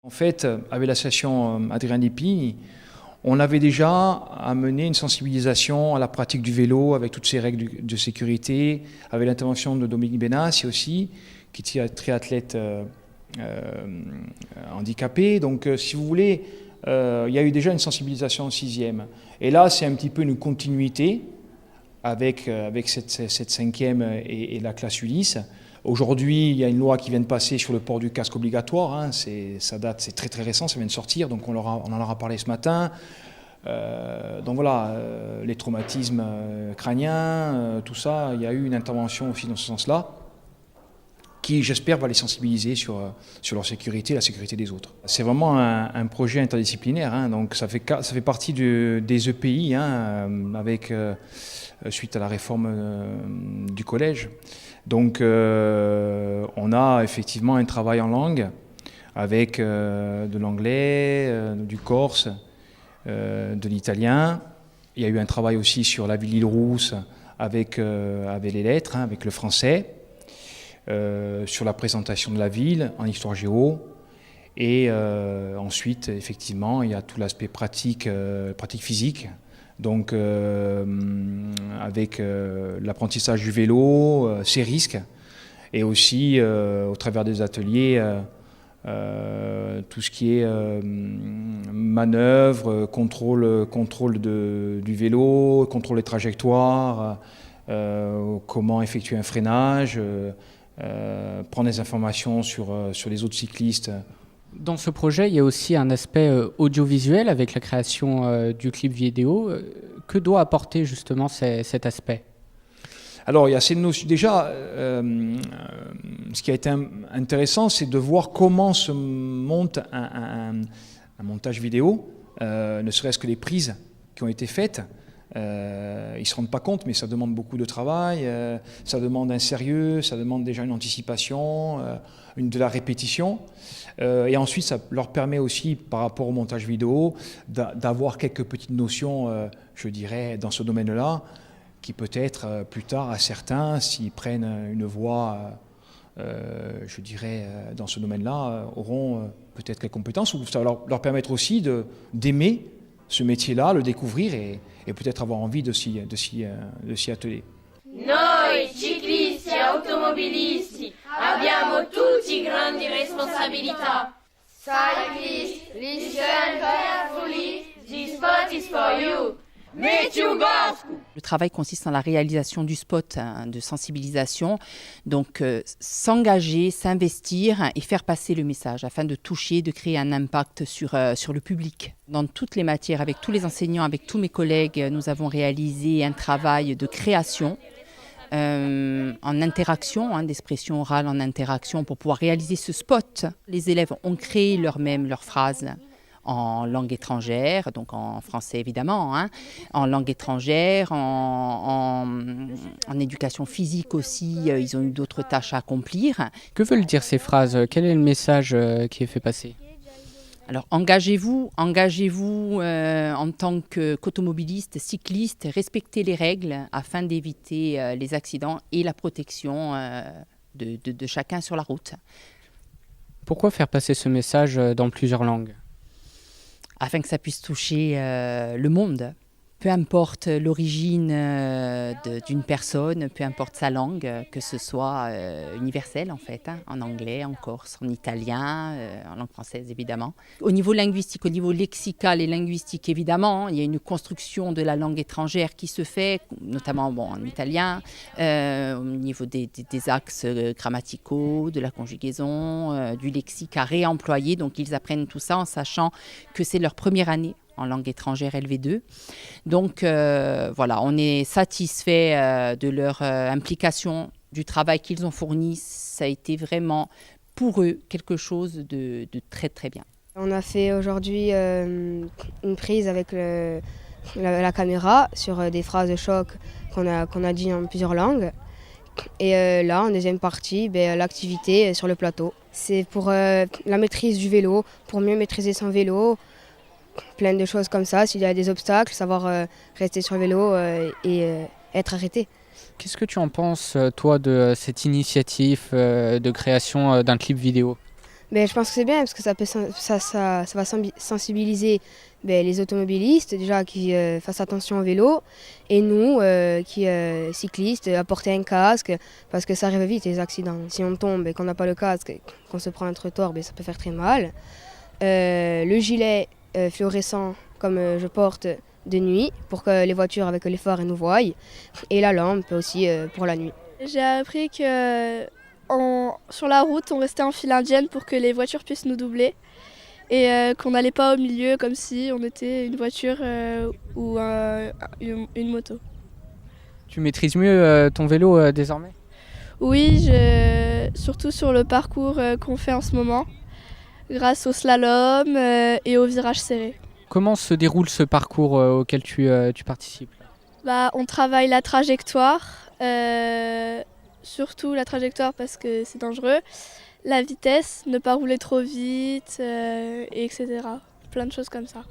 En fait, avec l'association Adrien Lippi, on avait déjà amené une sensibilisation à la pratique du vélo avec toutes ces règles de sécurité, avec l'intervention de Dominique Benassi aussi, qui est triathlète handicapé. Donc, si vous voulez, il y a eu déjà une sensibilisation en 6e. Et là, c'est un petit peu une continuité avec cette 5e et la classe Ulysse. Aujourd'hui, il y a une loi qui vient de passer sur le port du casque obligatoire. Hein, ça date, c'est très très récent, ça vient de sortir, donc on en aura parlé ce matin. Donc voilà, les traumatismes crâniens, tout ça, il y a eu une intervention aussi dans ce sens-là, qui j'espère va les sensibiliser sur leur sécurité et la sécurité des autres. C'est vraiment un projet interdisciplinaire, hein, donc ça fait partie des EPI, hein, suite à la réforme du collège. Donc on a effectivement un travail en langue avec de l'anglais, du corse, de l'italien. Il y a eu un travail aussi sur la ville d'Île-Rousse avec les lettres, hein, avec le français, sur la présentation de la ville en histoire géo. Et ensuite, effectivement, il y a tout l'aspect pratique physique. Donc avec l'apprentissage du vélo, ses risques, et aussi au travers des ateliers, tout ce qui est manœuvre, contrôle du vélo, contrôle des trajectoires, comment effectuer un freinage, prendre des informations sur les autres cyclistes. Dans ce projet, il y a aussi un aspect audiovisuel avec la création du clip vidéo. Que doit apporter justement cet aspect ? Alors, il y a ces notions. Déjà, ce qui a été intéressant, c'est de voir comment se monte un montage vidéo, ne serait-ce que les prises qui ont été faites. Ils ne se rendent pas compte, mais ça demande beaucoup de travail, ça demande un sérieux, ça demande déjà une anticipation, de la répétition. Et ensuite, ça leur permet aussi, par rapport au montage vidéo, d'avoir quelques petites notions, je dirais, dans ce domaine-là, qui peut-être plus tard, à certains, s'ils prennent une voie, je dirais, dans ce domaine-là, auront peut-être quelques compétences, ou ça va leur permettre aussi d'aimer ce métier-là, le découvrir et peut-être avoir envie de s'y atteler. Noi ciclisti e automobilisti abbiamo tutti grandi responsabilità. Cyclists, listen carefully, this spot is for you. Le travail consiste dans la réalisation du spot de sensibilisation, donc s'engager, s'investir et faire passer le message afin de toucher, de créer un impact sur le public. Dans toutes les matières, avec tous les enseignants, avec tous mes collègues, nous avons réalisé un travail de création en interaction, d'expression orale en interaction pour pouvoir réaliser ce spot. Les élèves ont créé leurs phrases en langue étrangère, donc en français évidemment, en langue étrangère, en éducation physique aussi, ils ont eu d'autres tâches à accomplir. Que veulent dire ces phrases ? Quel est le message qui est fait passer ? Alors engagez-vous en tant qu'automobiliste, cycliste, respectez les règles afin d'éviter les accidents et la protection de chacun sur la route. Pourquoi faire passer ce message dans plusieurs langues ? Afin que ça puisse toucher le monde. Peu importe l'origine d'une personne, peu importe sa langue, que ce soit universel en fait, en anglais, en corse, en italien, en langue française évidemment. Au niveau linguistique, au niveau lexical et linguistique évidemment, il y a une construction de la langue étrangère qui se fait, notamment en italien, au niveau des axes grammaticaux, de la conjugaison, du lexique à réemployer. Donc ils apprennent tout ça en sachant que c'est leur première année en langue étrangère LV2. Donc voilà, on est satisfait de leur implication, du travail qu'ils ont fourni. Ça a été vraiment pour eux quelque chose de très très bien. On a fait aujourd'hui une prise avec la caméra sur des phrases de choc qu'on a dit en plusieurs langues. Et là, en deuxième partie, l'activité sur le plateau. C'est pour la maîtrise du vélo, pour mieux maîtriser son vélo, plein de choses comme ça. S'il y a des obstacles, savoir rester sur le vélo et être arrêté. Qu'est-ce que tu en penses, toi, de cette initiative de création d'un clip vidéo ? Je pense que c'est bien parce que ça va sensibiliser les automobilistes déjà qui fassent attention au vélo et nous qui cyclistes à porter un casque parce que ça arrive vite les accidents. Si on tombe et qu'on n'a pas le casque et qu'on se prend un trottoir, ça peut faire très mal. Le gilet fluorescent comme je porte de nuit pour que les voitures avec les phares nous voient et la lampe aussi pour la nuit. J'ai appris que sur la route, on restait en file indienne pour que les voitures puissent nous doubler et qu'on n'allait pas au milieu comme si on était une voiture ou une moto. Tu maîtrises mieux ton vélo désormais? Oui, surtout sur le parcours qu'on fait en ce moment, grâce au slalom et au virage serré. Comment se déroule ce parcours auquel tu participes? On travaille la trajectoire, surtout la trajectoire parce que c'est dangereux, la vitesse, ne pas rouler trop vite, etc. Plein de choses comme ça.